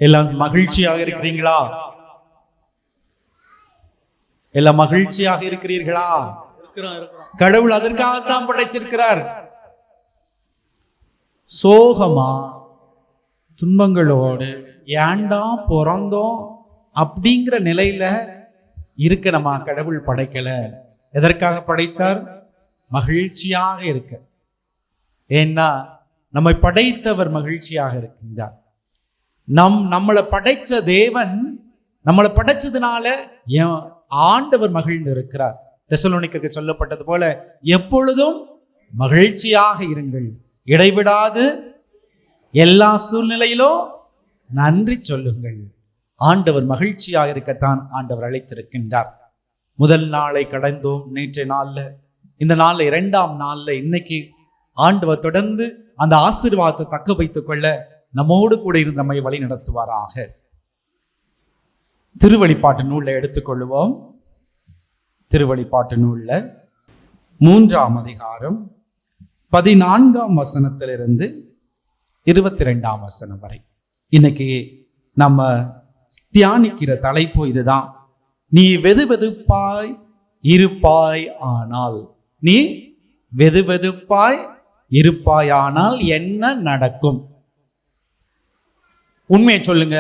எல்லாம் மகிழ்ச்சியாக இருக்கிறீங்களா? எல்லாம் மகிழ்ச்சியாக இருக்கிறீர்களா? கடவுள் அதற்காகத்தான் படைச்சிருக்கிறார். சோகமா துன்பங்களோடு ஏண்டா பிறந்தோம் அப்படிங்கிற நிலையில இருக்க நம்ம கடவுள் படைக்கல. எதற்காக படைத்தார்? மகிழ்ச்சியாக இருக்க. ஏன்னா நம்மை படைத்தவர் மகிழ்ச்சியாக இருக்கின்றார். நம்மளை படைச்ச தேவன் நம்மளை படைச்சதுனால ஆண்டவர் மகிழ்ந்து இருக்கிறார். தெசலோனிக்கருக்கு சொல்லப்பட்டது போல எப்பொழுதும் மகிழ்ச்சியாக இருங்கள், இடைவிடாது எல்லா சூழ்நிலையிலும் நன்றி சொல்லுங்கள். ஆண்டவர் மகிழ்ச்சியாக இருக்கத்தான் ஆண்டவர் அழைத்திருக்கின்றார். முதல் நாளை கடந்தோம். நேற்றைய நாள்ல, இந்த நாள்ல, 2ஆம் நாள்ல இன்னைக்கு ஆண்டவர் தொடர்ந்து அந்த ஆசீர்வாதத்தை தக்க வைத்துக் கொள்ள நம்மோடு கூட இருந்து நம்மை வழி நடத்துவாராக. திருவெளிப்பாட்டு நூல்ல எடுத்துக்கொள்வோம். திருவெளிப்பாட்டு நூல்ல 3ஆம் அதிகாரம் 14ஆம் வசனத்திலிருந்து 22ஆம் வசனம் வரை இன்னைக்கு நம்ம தியானிக்கிற தலைப்பு இதுதான். நீ வெதுவெதுப்பாய் இருப்பாய் ஆனால், நீ வெதுவெதுப்பாய் இருப்பாயானால் என்ன நடக்கும்? உண்மையை சொல்லுங்க.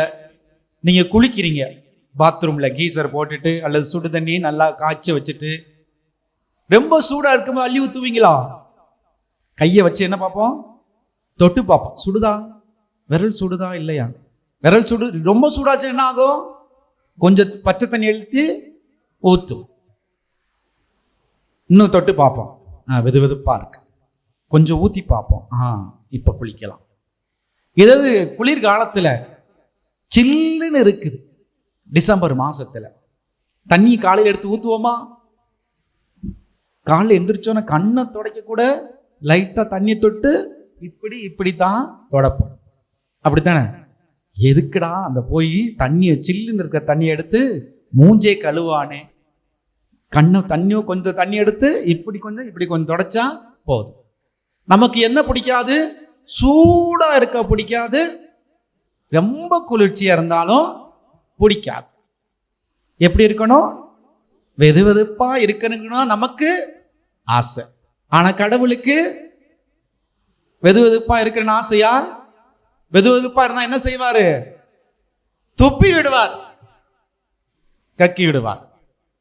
நீங்க குளிக்கிறீங்க, பாத்ரூம்ல கீசர் போட்டுட்டு அல்லது சுடு தண்ணி நல்லா காய்ச்சி வச்சுட்டு ரொம்ப சூடா இருக்கும்போது அள்ளி ஊத்துவீங்களா? கையை வச்சு என்ன பார்ப்போம்? தொட்டு பார்ப்போம். சுடுதா? விரல் சுடுதா இல்லையா? விரல் சுடு. ரொம்ப சூடாச்சு என்ன ஆகும்? கொஞ்சம் பச்சை தண்ணி எழுத்து ஊத்தும். இன்னும் தொட்டு பார்ப்போம். வெது வெதுப்பா இருக்கு. கொஞ்சம் ஊத்தி பார்ப்போம். இப்ப குளிக்கலாம். ஏதாவது குளிர்காலத்துல சில்லுன்னு இருக்குது, டிசம்பர் மாசத்துல தண்ணி காலையில் எடுத்து ஊத்துவோமா? காலையில் எந்திரிச்சோன்னா கண்ணை துடைக்க கூட லைட்டா தண்ணி தொட்டு இப்படித்தான் தொடப்போம். அப்படித்தானே? எதுக்குடா அந்த போய் தண்ணியை, சில்லுன்னு இருக்கிற தண்ணியை எடுத்து மூஞ்சே கழுவானே, கண்ணை தண்ணியோ கொஞ்சம் தண்ணி எடுத்து இப்படி கொஞ்சம் தொடச்சா போதும். நமக்கு என்ன பிடிக்காது? சூடா இருக்க பிடிக்காது, ரொம்ப குளிர்ச்சியா இருந்தாலும் பிடிக்காது. எப்படி இருக்கணும்? வெது வெதுப்பா இருக்கணும்னா நமக்கு ஆசை. ஆனா கடவுளுக்கு வெது வெதுப்பா இருக்கிற ஆசையா? வெது வெதுப்பா இருந்தா என்ன செய்வாரு? துப்பி விடுவார், கக்கி விடுவார்.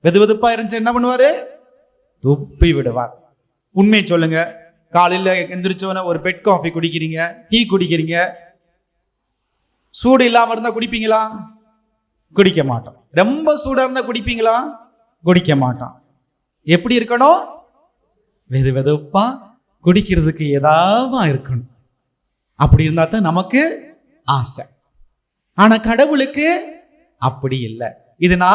வெது வெதுப்பா இருந்துச்சு என்ன பண்ணுவாரு? துப்பி விடுவார். உண்மையை சொல்லுங்க. காலையில் எந்திரிச்சோன்னா ஒரு பெட் காஃபி குடிக்கிறீங்க, டீ குடிக்கிறீங்க, சூடு இல்லாம இருந்தா குடிப்பீங்களா? குடிக்க மாட்டோம். ரொம்ப சூடா இருந்தா குடிப்பீங்களா? குடிக்க மாட்டோம். எப்படி இருக்கணும்? வெது வெதுப்பா குடிக்கிறதுக்கு ஏதாவது இருக்கணும். அப்படி இருந்தா தான் நமக்கு ஆசை. ஆனா கடவுளுக்கு அப்படி இல்லை. இதுனா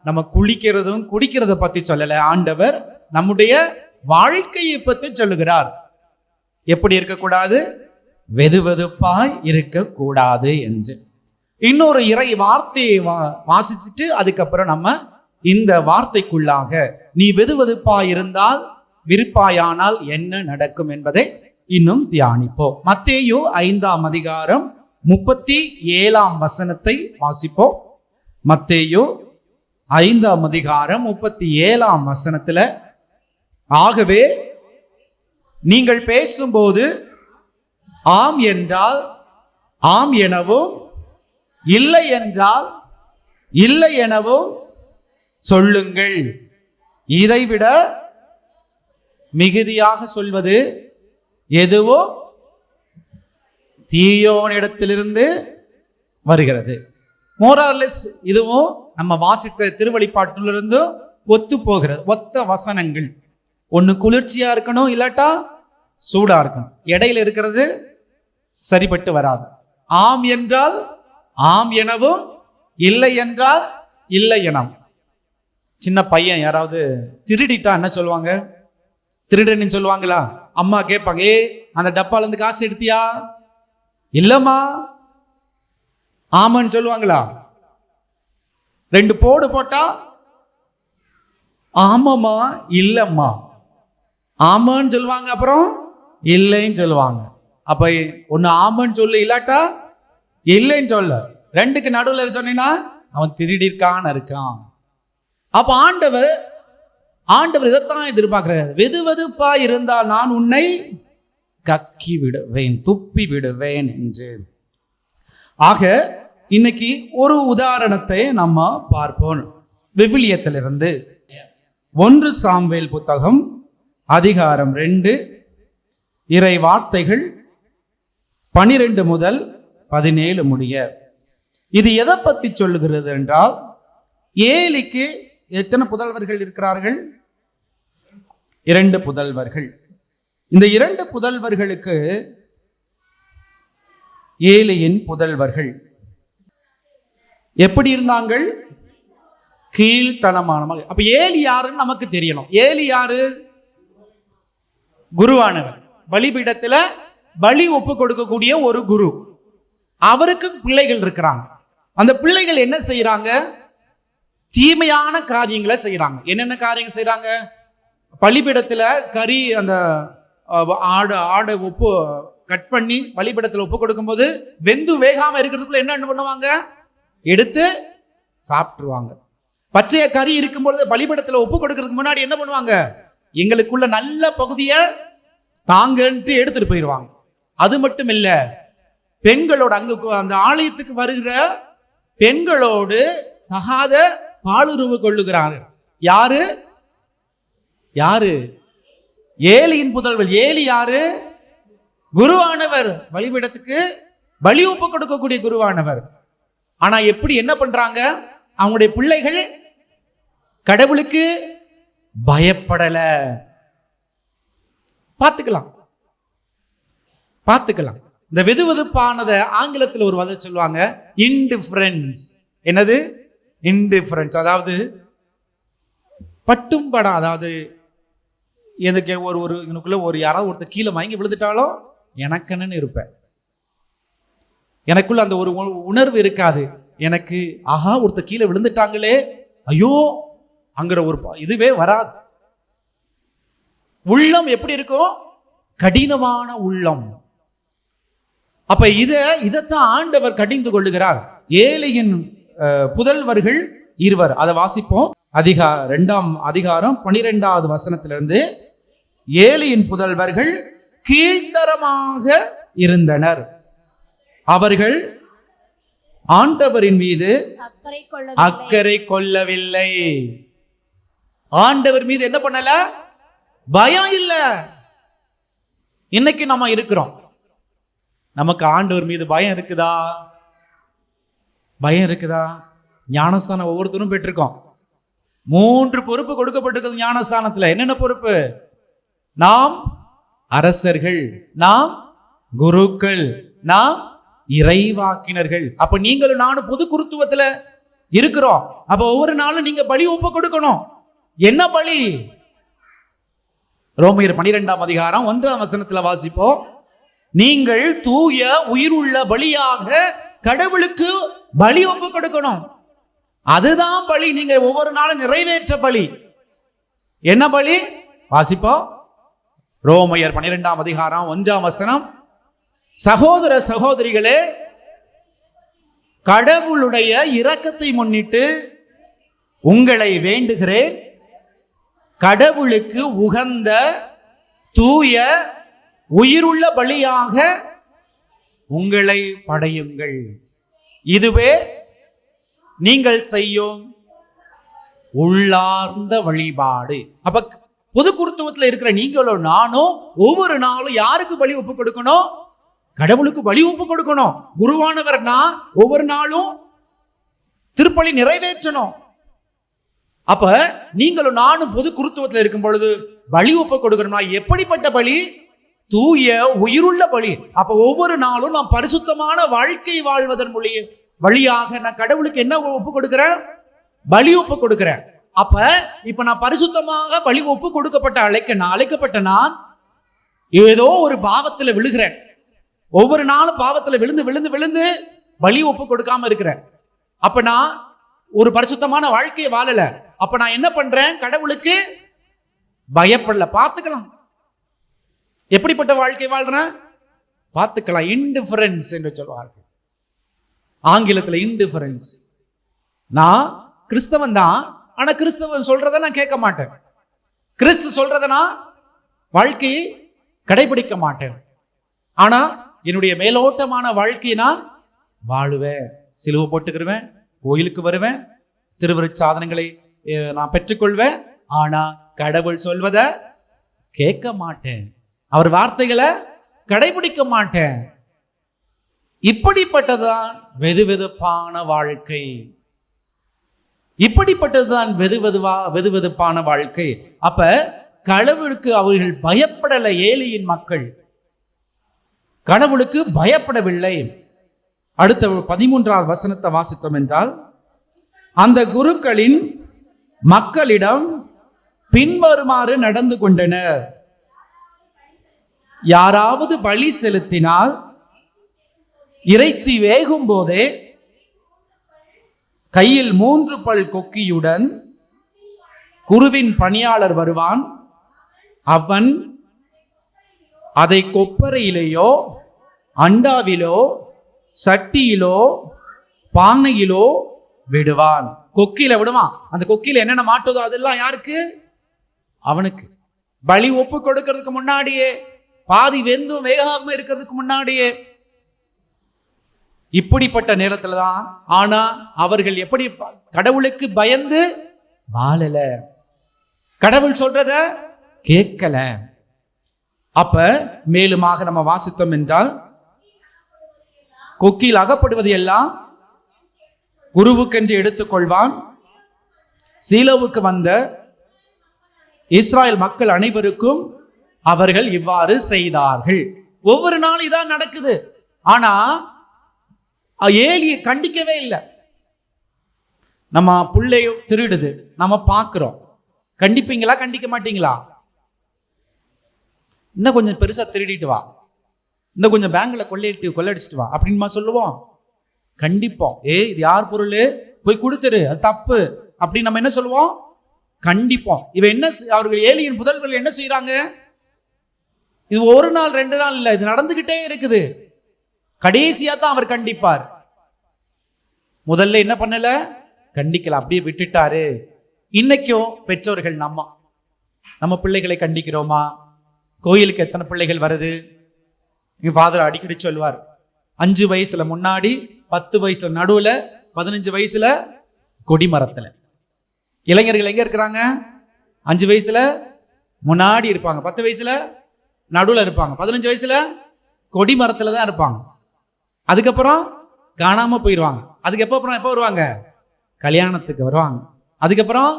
நம்ம குளிக்கிறதும் குடிக்கிறத பத்தி சொல்லல. ஆண்டவர் நம்முடைய வாழ்க்கையை பத்தி சொல்லுகிறார். எப்படி இருக்கக்கூடாது? வெது வெதுப்பாய் இருக்கக்கூடாது என்று. இன்னொரு இறை வார்த்தையை வாசிச்சுட்டு அதுக்கப்புறம் நம்ம இந்த வார்த்தைக்குள்ளாக நீ வெது வெதுப்பாய் இருந்தால் விருப்பாயானால் என்ன நடக்கும் என்பதை இன்னும் தியானிப்போம். மத்தேயு 5ஆம் அதிகாரம் 37ஆம் வசனத்தை வாசிப்போம். மத்தேயு 5ஆம் அதிகாரம் 37ஆம் வசனத்துல, ஆகவே நீங்கள் பேசும்போது ஆம் என்றால் ஆம் எனவும், இல்லை என்றால் இல்லை எனவும் சொல்லுங்கள். இதைவிட மிகுதியாக சொல்வது எதுவோ தீயோனிடத்திலிருந்து வருகிறது. மோரார்லெஸ் இதுவும் நம்ம வாசித்த திருவெளிப்பாட்டிலிருந்து ஒத்து போகிறது. ஒத்த வசனங்கள். ஒண்ணு குளிர்ச்சியா இருக்கணும், இல்லாட்டா சூடா இருக்கணும். இடையில இருக்கிறது சரிபட்டு வராது. ஆம் என்றால் ஆம் எனவும், இல்லை என்றால் இல்லை எனவும். சின்ன பையன் யாராவது திருடிட்டா என்ன சொல்லுவாங்க? திருடன்னு சொல்லுவாங்களா? அம்மா கேட்பாங்க, அந்த டப்பால இருந்து காசு எடுத்தியா? இல்லம்மா. ஆமான்னு சொல்லுவாங்களா? 2 போடு போட்டா ஆமாம்மா இல்லம்மா. ஆமான்னு சொல்லுவாங்க, அப்புறம் இல்லைன்னு சொல்லுவாங்க. அப்ப ஒன்னு ஆமான்னு சொல்லு, இல்லாட்டா இல்லைன்னு சொல்ல. 2க்கு நடுவில் சொன்னீங்கன்னா அவன் திருடிருக்கான்னு இருக்கான். அப்ப ஆண்டவர் இதைத்தான் எதிர்பார்க்கிறார். வெதுவெதுப்பா இருந்தால் நான் உன்னை கக்கி விடுவேன், துப்பி விடுவேன் என்று. ஆக இன்னைக்கு ஒரு உதாரணத்தை நம்ம பார்ப்போம். விவிலியத்திலிருந்து 1 சாமுவேல் புத்தகம் அதிகாரம் 2 இறை வார்த்தைகள் 12 முதல் 17 முடிய. இது எதை பற்றி சொல்லுகிறது என்றால், ஏலிக்கு எத்தனை புதல்வர்கள் இருக்கிறார்கள்? 2 புதல்வர்கள். இந்த 2 புதல்வர்களுக்கு ஏலியின் புதல்வர்கள் எப்படி இருந்தாங்க? கீழ்த்தனமான. அப்ப ஏலி யாருன்னு நமக்கு தெரியணும். ஏலி யாரு? குருவானவர். பலிபீடத்துல பலி ஒப்பு கொடுக்கக்கூடிய ஒரு குரு. அவருக்கு பிள்ளைகள் இருக்கிறாங்க. அந்த பிள்ளைகள் என்ன செய்யறாங்க? தீமையான காரியங்களை செய்யறாங்க. என்னென்ன காரியங்கள் செய்யறாங்க? பலிபீடத்துல கறி, அந்த ஆடை ஒப்பு கட் பண்ணி பலிபீடத்துல ஒப்பு கொடுக்கும் போது வெந்து வேகாம இருக்கிறதுக்குள்ள என்ன பண்ணுவாங்க? எடுத்து சாப்பிட்டுருவாங்க. பச்சைய கறி இருக்கும் பொழுது பலிபீடத்துல ஒப்பு கொடுக்கறதுக்கு முன்னாடி என்ன பண்ணுவாங்க? எங்களுக்குள்ள நல்ல பகுதியை தாங்கன்ட்டு எடுத்துட்டு போயிடுவாங்க. அது மட்டும் இல்ல, பெண்களோடு அங்கு அந்த ஆலயத்துக்கு வருகிற பெண்களோடு தகாத பாலுறவு கொள்ளுகிறார்கள். யாரு? ஏலியின் புதல்வர். ஏலி யாரு? குருவானவர். பலிபீடத்துக்கு பலி ஒப்பு கொடுக்கக்கூடிய குருவானவர். ஆனா எப்படி என்ன பண்றாங்க? அவங்களுடைய பிள்ளைகள் கடவுளுக்கு பயப்படல. பார்த்துக்கலாம். இந்த வெதுவெதுப்பானத ஆங்கிலத்தில் ஒரு வார்த்தை சொல்லுவாங்க, இன்டிஃபரன்ஸ். என்னது? இன்டிஃபரன்ஸ். அதாவது பட்டும் படா. அதாவது எனக்கு இதுக்குள்ள யாராவது ஒருத்தர் கீழே வாங்கி விழுந்துட்டாலும் எனக்குன்னு இருப்பேன். எனக்குள்ள அந்த ஒரு உணர்வு இருக்காது. எனக்கு ஆஹா ஒருத்தர் கீழே விழுந்துட்டாங்களே, ஐயோ அங்கிற ஒரு இதுவே வராது. உள்ளம் எப்படி இருக்கும்? கடினமான உள்ளம். அப்ப இதைத்தான் ஆண்டவர் கடிந்து கொள்ளுகிறார். ஏலியின் புதல்வர்கள் 2. அதை வாசிப்போம். 2ஆம் அதிகாரம் 12வது வசனத்திலிருந்து. ஏலியின் புதல்வர்கள் கீழ்த்தரமாக இருந்தனர். அவர்கள் ஆண்டவரின் மீது அக்கறை கொள்ளவில்லை. ஆண்டவர் மீது என்ன பண்ணல? பயம் இல்ல. இன்னைக்கு நம்ம இருக்கிறோம். நமக்கு ஆண்டவர் மீது பயம் இருக்குதா? ஞானஸ்தானம் ஒவ்வொருத்தரும் பெற்றிருக்கோம். 3 பொறுப்பு கொடுக்கப்பட்டிருக்கிறது ஞானஸ்தானத்துல. என்னென்ன பொறுப்பு? நாம் அரசர்கள், நாம் குருக்கள், நாம் இறைவாக்கினர்கள். அப்ப நீங்களும் நானும் பொது குருத்துவத்துல இருக்கிறோம். அப்ப ஒவ்வொரு நாளும் நீங்க பலி ஒப்பு கொடுக்கணும். என்ன பலி? ரோமையர் 12ஆம் அதிகாரம் 1ஆம் வசனத்துல வாசிப்போம். நீங்கள் தூய உயிருள்ள பலியாக கடவுளுக்கு பலி ஒப்பு கொடுக்கணும். அதுதான் பலி. நீங்க ஒவ்வொரு நாளும் நிறைவேற்ற பலி. என்ன பலி? வாசிப்போம். ரோமையர் 12ஆம் அதிகாரம் 1ஆம் வசனம். சகோதர சகோதரிகளே, கடவுளுடைய இரக்கத்தை முன்னிட்டு உங்களை வேண்டுகிறேன், கடவுளுக்கு உகந்த தூய உயிருள்ள பலியாக உங்களை படையுங்கள். இதுவே நீங்கள் செய்யும் உள்ளார்ந்த வழிபாடு. அப்ப பொது குருத்துவத்தில் இருக்கிற நீங்களும் நானும் ஒவ்வொரு நாளும் யாருக்கு பலி ஒப்பு கொடுக்கணும்? கடவுளுக்கு பலி ஒப்பு கொடுக்கணும். குருவானவர்னா ஒவ்வொரு நாளும் திருப்பலி நிறைவேற்றணும். அப்ப நீங்களும் நானும் பொது குருத்துவத்தில் இருக்கும் பொழுது பலி ஒப்பு கொடுக்கணும்னா எப்படிப்பட்ட பலி? தூய உயிருள்ள பலி. அப்ப ஒவ்வொரு நாளும் நான் பரிசுத்தமான வாழ்க்கை வாழ்வதன் வழியாக நான் கடவுளுக்கு என்ன ஒப்பு கொடுக்கிறேன்? பலி ஒப்பு கொடுக்கிறேன். இப்ப நான் பரிசுத்தமாக பலி ஒப்பு கொடுக்கப்பட்ட அழைக்கப்பட்ட நான் ஏதோ ஒரு பாவத்துல விழுகிறேன். ஒவ்வொரு நாளும் பாவத்துல விழுந்து விழுந்து விழுந்து பலி ஒப்பு கொடுக்காம இருக்கிறேன். அப்ப நான் ஒரு பரிசுத்தமான வாழ்க்கையை வாழல. அப்ப நான் என்ன பண்றேன்? கடவுளுக்கு பயப்படல. பார்த்துக்கலாம் எப்படிப்பட்ட வாழ்க்கை வாழ்றேன், பார்த்துக்கலாம். இன்டிஃபரன்ஸ் என்று சொல்வார்கள். ஆங்கிலத்தில் இன்டிஃபரன்ஸ். நான் கிறிஸ்தவன் தான், ஆனா கிறிஸ்தவன் சொல்றத நான் கேட்க மாட்டேன். கிறிஸ்து சொல்றத நான் வாழ்க்கையை கடைபிடிக்க மாட்டேன். ஆனா என்னுடைய மேலோட்டமான வாழ்க்கையை நான் வாழுவேன். சிலுவை போட்டுக்கிருவேன், கோயிலுக்கு வருவேன், திருவிருச்சாதனங்களை நான் பெற்றுக்கொள்வேன். ஆனா கடவுள் சொல்வத கேட்க மாட்டேன், அவர் வார்த்தைகளை கடைபிடிக்க மாட்டேன். இப்படிப்பட்டதுதான் வெதுவெதுப்பான வாழ்க்கை. இப்படிப்பட்டதுதான் வெதுவெதுப்பான வாழ்க்கை. அப்ப கடவுளுக்கு அவர்கள் பயப்படல. ஏலியின் மக்கள் கடவுளுக்கு பயப்படவில்லை. அடுத்த 13வது வசனத்தை வாசித்தோம் என்றால், அந்த குருக்களின் மக்களிடம் பின்வருமாறு நடந்து கொண்டனர். யாராவது பலி செலுத்தினால் இறைச்சி வேகும் போதே கையில் 3 பல் கொக்கியுடன் குருவின் பணியாளர் வருவான். அவன் அதை கொப்பரையிலேயோ அண்டாவிலோ சட்டியிலோ பானையிலோ விடுவான். கொக்கில விடுவான். அந்த கொக்கில என்னென்ன மாட்டுதோ அதெல்லாம் யாருக்கு? அவனுக்கு. பலி ஒப்பு கொடுக்கிறதுக்கு முன்னாடியே, பாதி வெந்தும் வேகாம இருக்கிறதுக்கு முன்னாடியே. இப்படிப்பட்ட நேரத்துல தான். ஆனா அவர்கள் எப்படி கடவுளுக்கு பயந்து வாழல, கடவுள் சொல்றத கேட்கல. அப்ப மேலுமாக நம்ம வாசித்தோம் என்றால், கொக்கில் அகப்படுவது எல்லாம் குருவுக்கென்று எடுத்துக்கொள்வான். சீலோவுக்கு வந்த இஸ்ராயல் மக்கள் அனைவருக்கும் அவர்கள் இவ்வாறு செய்தார்கள். ஒவ்வொரு நாளும் இதான் நடக்குது. ஆனா ஏலியை கண்டிக்கவே இல்லை. நம்ம பிள்ளையோ திருடுது, நம்ம பார்க்கிறோம். கண்டிப்பீங்களா? கண்டிக்க மாட்டீங்களா? இன்னும் கொஞ்சம் பெருசா திருடிட்டு வா, இன்னும் கொஞ்சம் பேங்க்ல கொள்ளையடிச்சிட்டு வா அப்படின்னு சொல்லுவோம். கண்டிப்போம். இது யார் பொருள், போய் கொடுத்துரு, அது தப்பு அப்படின்னு நம்ம என்ன சொல்லுவோம்? கண்டிப்போம். இவன் என்ன, அவர்கள் ஏலியின் புதல்வர்கள் என்ன செய்யறாங்க? இது ஒரு நாள் 2 நாள் இல்ல, இது நடந்துகிட்டே இருக்குது. கடைசியா தான் அவர் கண்டிப்பார். முதல்ல என்ன பண்ணல? கண்டிக்கல, அப்படியே விட்டுட்டாரு. இன்னைக்கும் பெற்றோர்கள் நம்ம பிள்ளைகளை கண்டிக்கிறோமா? கோயிலுக்கு எத்தனை பிள்ளைகள் வருது? எங்க ஃபாதர் அடிக்கடி சொல்வார், 5 வயசுல முன்னாடி, 10 வயசுல நடுவுல, 15 வயசுல கொடிமரத்துல. இளைஞர்கள் எங்க இருக்கிறாங்க? 5 வயசுல முன்னாடி இருப்பாங்க, 10 வயசுல நடுவுல இருப்பாங்க, 15 வயசுல கொடிமரத்துல தான் இருப்பாங்க. அதுக்கப்புறம் காணாம போயிடுவாங்க. அதுக்கப்புறம் எப்போ வருவாங்க? கல்யாணத்துக்கு வருவாங்க. அதுக்கப்புறம்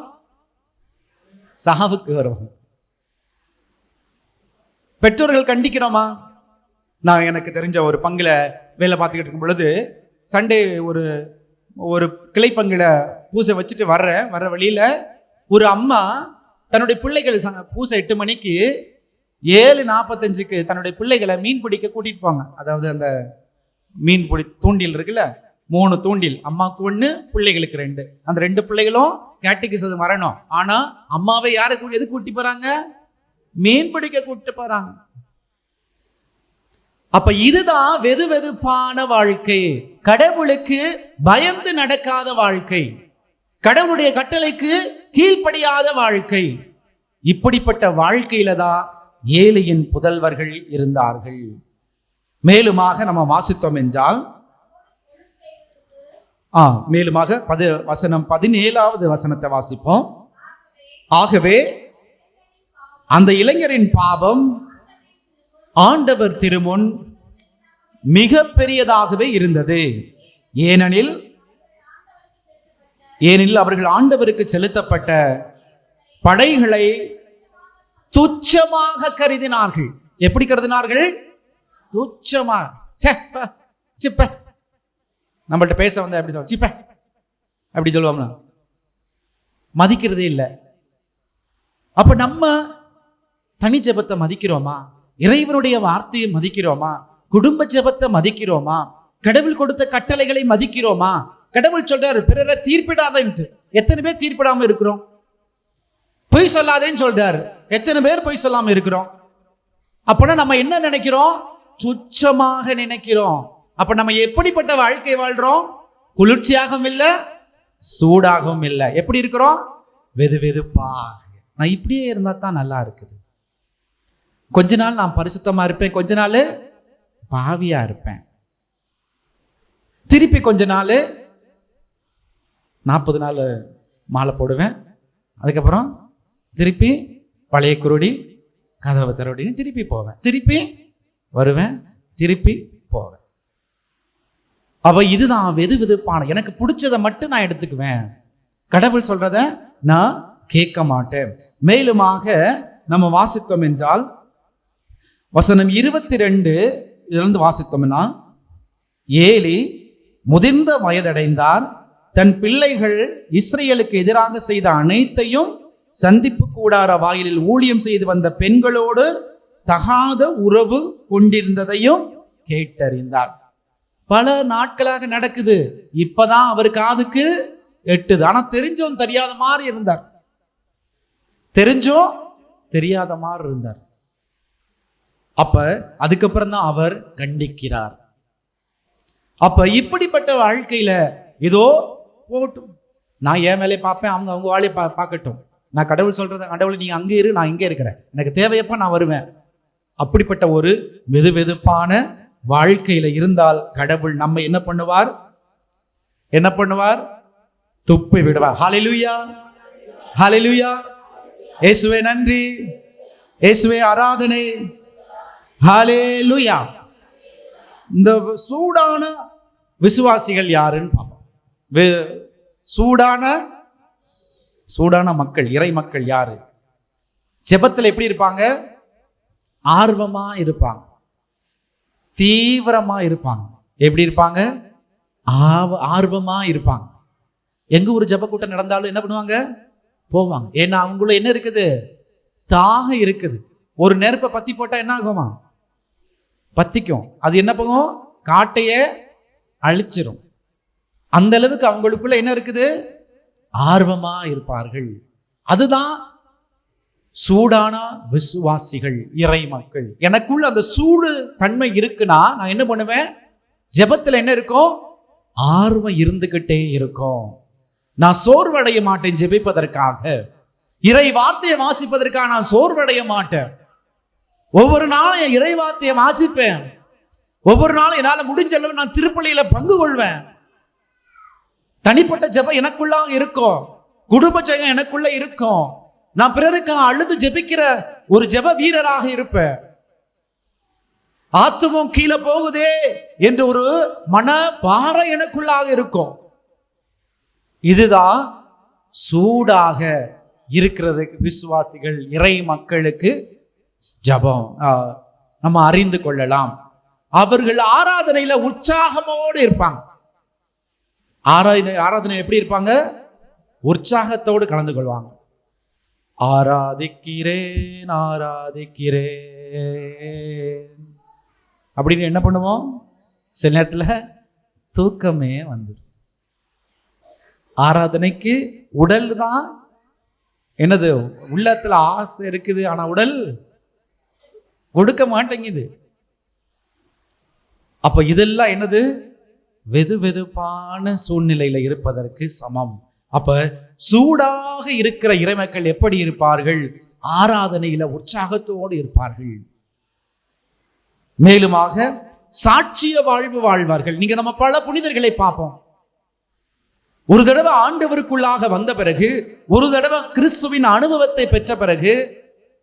சாவுக்கு வருவாங்க. பெற்றோர்கள் கண்டிக்கிறோமா? நான் எனக்கு தெரிஞ்ச ஒரு பங்குல வேலை பார்த்துக்கிட்டு இருக்கும் பொழுது, சண்டே ஒரு கிளை பங்குல பூசை வச்சுட்டு வர்ற வழியில ஒரு அம்மா தன்னுடைய பிள்ளைகள் பூசை 8 மணிக்கு 7:45க்கு தன்னுடைய பிள்ளைகளை மீன் பிடிக்க கூட்டிட்டு போங்க. அதாவது அந்த மீன் பிடி தூண்டில் இருக்குல்ல, 3 தூண்டில், அம்மாவுக்கு 1, பிள்ளைகளுக்கு 2. அந்த 2 பிள்ளைகளும் கேட்டகிசம் வரணும். ஆனா அம்மாவை யாருக்கு எது கூட்டி போறாங்க? மீன் பிடிக்க கூட்டிட்டு போறாங்க. அப்ப இதுதான் வெதுவெதுப்பான வாழ்க்கை, கடவுளுக்கு பயந்து நடக்காத வாழ்க்கை, கடவுளுடைய கட்டளைக்கு கீழ்ப்படியாத வாழ்க்கை. இப்படிப்பட்ட வாழ்க்கையில தான் ஏலியின் புதல்வர்கள் இருந்தார்கள். மேலுமாக நம்ம வாசித்தோம் என்றால், மேலுமாக வசனம் 17வது வசனத்தை வாசிப்போம். ஆகவே அந்த இளைஞரின் பாவம் ஆண்டவர் திருமுன் மிக பெரியதாகவே இருந்தது. ஏனெனில் அவர்கள் ஆண்டவருக்கு செலுத்தப்பட்ட படைகளை துச்சமாக கருதினார்கள். எப்படி கருதினார்கள்? துச்சமா. நம்மள்ட்ட பேச வந்த எப்படி சொல்ல, சிப்ப அப்படி சொல்லுவோம்னா மதிக்கிறதே இல்லை. அப்ப நம்ம தனி ஜெபத்தை மதிக்கிறோமா? இறைவனுடைய வார்த்தையை மதிக்கிறோமா? குடும்ப ஜெபத்தை மதிக்கிறோமா? கடவுள் கொடுத்த கட்டளைகளை மதிக்கிறோமா? கடவுள் சொல்றாரு பிறரை தீர்ப்பிடாதேன்ட்டு. எத்தனை பேர் தீர்ப்பிடாம இருக்கிறோம்? பொய் சொல்லாதேன்னு சொல்றாரு. எத்தனை பேர் பொய் சொல்லாம இருக்கிறோம்? அப்பனா நம்ம என்ன நினைக்கிறோம்? துச்சமாக நினைக்கிறோம். அப்ப நம்ம எப்படிப்பட்ட வாழ்க்கை வாழ்றோம்? குளிர்ச்சியாகவும் இல்லை, சூடாகவும் இல்லை. எப்படி இருக்கிறோம்? வெது வெதுப்பாக. நான் இப்படியே இருந்தா தான் நல்லா இருக்குது. கொஞ்ச நாள் நான் பரிசுத்தமா இருப்பேன், கொஞ்ச நாள் பாவியா இருப்பேன். திருப்பி கொஞ்ச நாள் 40 நாள் மாலை போடுவேன். அதுக்கப்புறம் திருப்பி பழைய குருடி, கதவை திறடின்னு திருப்பி போவேன், திருப்பி வருவேன், திருப்பி போவேன். அவ இதுதான் வெது வெதுப்பான. எனக்கு பிடிச்சதை மட்டும் நான் எடுத்துக்குவேன், கடவுள் சொல்றத நான் கேட்க மாட்டேன். மேலுமாக நம்ம வாசித்தோம் என்றால் வசனம் 22 இதிலிருந்து வாசித்தோம்னா, ஏலி முதிர்ந்த வயதடைந்தார், தன் பிள்ளைகள் இஸ்ரேலுக்கு எதிராக செய்த அனைத்தையும், சந்திப்பு கூடார வாயிலில் ஊழியம் செய்து வந்த பெண்களோடு தகாத உறவு கொண்டிருந்ததையும் கேட்டறிந்தார். பல நாட்களாக நடக்குது. இப்பதான் அவர் காதுக்கு எட்டுது. ஆனா தெரிஞ்சோம் தெரியாத மாதிரி இருந்தார், தெரிஞ்சோம் தெரியாத மாதிரி இருந்தார். அப்ப அதுக்கப்புறம் தான் அவர் கண்டிக்கிறார். அப்ப இப்படிப்பட்ட வாழ்க்கையில ஏதோ போகட்டும், நான் என் வேலையை பார்ப்பேன், அவங்க அவங்க வேலையை பார்க்கட்டும், நான் கடவுள் சொல்றத, கடவுள் நீங்க அங்கே இரு, நான் இங்கே இருக்கிறேன், எனக்கு தேவையப்ப நான் வருவேன். அப்படிப்பட்ட ஒரு வெது வெதுப்பான வாழ்க்கையில இருந்தால் கடவுள் நம்ம என்ன பண்ணுவார்? என்ன பண்ணுவார்? துப்பி விடுவார். ஹல்லேலூயா, ஹல்லேலூயா. இயேசுவே நன்றி, இயேசுவே ஆராதனை. ஹல்லேலூயா. இந்த சூடான விசுவாசிகள் யாருன்னு பார்ப்போம். சூடான மக்கள், இறை மக்கள் யாரு? ஜெபத்தில் எப்படி இருப்பாங்க? ஆர்வமா இருப்பாங்க, தீவிரமா இருப்பாங்க. எப்படி இருப்பாங்க? ஆர்வமா இருப்பாங்க. எங்க ஒரு ஜெப கூட்டம் நடந்தாலும் என்ன பண்ணுவாங்க? போவாங்க. ஏன்னா அவங்கள என்ன இருக்குது? தாகம் இருக்குது. ஒரு நெருப்பை பத்தி போட்டா என்ன ஆகுமா? பத்திக்கும். அது என்ன பண்ணும்? காட்டையே அழிச்சிரும். அந்த அளவுக்கு அவங்களுக்குள்ள என்ன இருக்குது? ஆர்வமா இருப்பார்கள். அதுதான் சூடான விசுவாசிகள், இறை மக்கள். எனக்குள்ள அந்த சூடு தன்மை இருக்குன்னா நான் என்ன பண்ணுவேன்? ஜெபத்துல என்ன இருக்கும்? ஆர்வம் இருந்துகிட்டே இருக்கும். நான் சோர்வடைய மாட்டேன் ஜெபிப்பதற்காக, இறை வார்த்தையை வாசிப்பதற்காக நான் சோர்வடைய மாட்டேன். ஒவ்வொரு நாளும் என் இறை வார்த்தையை வாசிப்பேன். ஒவ்வொரு நாளும் என்னால முடிஞ்ச அளவு நான் திருப்பலியில பங்கு கொள்வேன். தனிப்பட்ட ஜெபம் எனக்குள்ளாக இருக்கும், குடும்ப ஜெபம் எனக்குள்ள இருக்கும். நான் பிறருக்கு அழுது ஜெபிக்கிற ஒரு ஜெப வீரராக இருப்பேன். ஆத்துமம் கீழே போகுதே என்று ஒரு மன பாறை எனக்குள்ளாக இருக்கும். இதுதான் சூடாக இருக்கிறது விசுவாசிகள், இறை மக்களுக்கு ஜெபம். நம்ம அறிந்து கொள்ளலாம். அவர்கள் ஆராதனையில உற்சாகமோடு இருப்பாங்க. ஆராதனை எப்படி இருப்பாங்க? உற்சாகத்தோடு கலந்து கொள்வாங்க. ஆராதிக்கிறேன் ஆராதிக்கிறேன் அப்படின்னு என்ன பண்ணுவோம்? சில நேரத்தில் தூக்கமே வந்துடும். ஆராதனைக்கு உடல் தான் என்னது? உள்ளத்துல ஆசை இருக்குது, ஆனா உடல் கொடுக்க மாட்டேங்குது. அப்ப இதெல்லாம் என்னது? வெது வெதுப்பான சூழ்நிலையில இருப்பதற்கு சமம். அப்ப சூடாக இருக்கிற இறைமக்கள் எப்படி இருப்பார்கள்? ஆராதனையில உற்சாகத்தோடு இருப்பார்கள். மேலுமாக சாட்சிய வாழ்வு வாழ்வார்கள். நீங்க நம்ம பல புனிதர்களை பார்ப்போம். ஒரு தடவை ஆண்டவருக்குள்ளாக வந்த பிறகு, ஒரு தடவை கிறிஸ்துவின் அனுபவத்தை பெற்ற பிறகு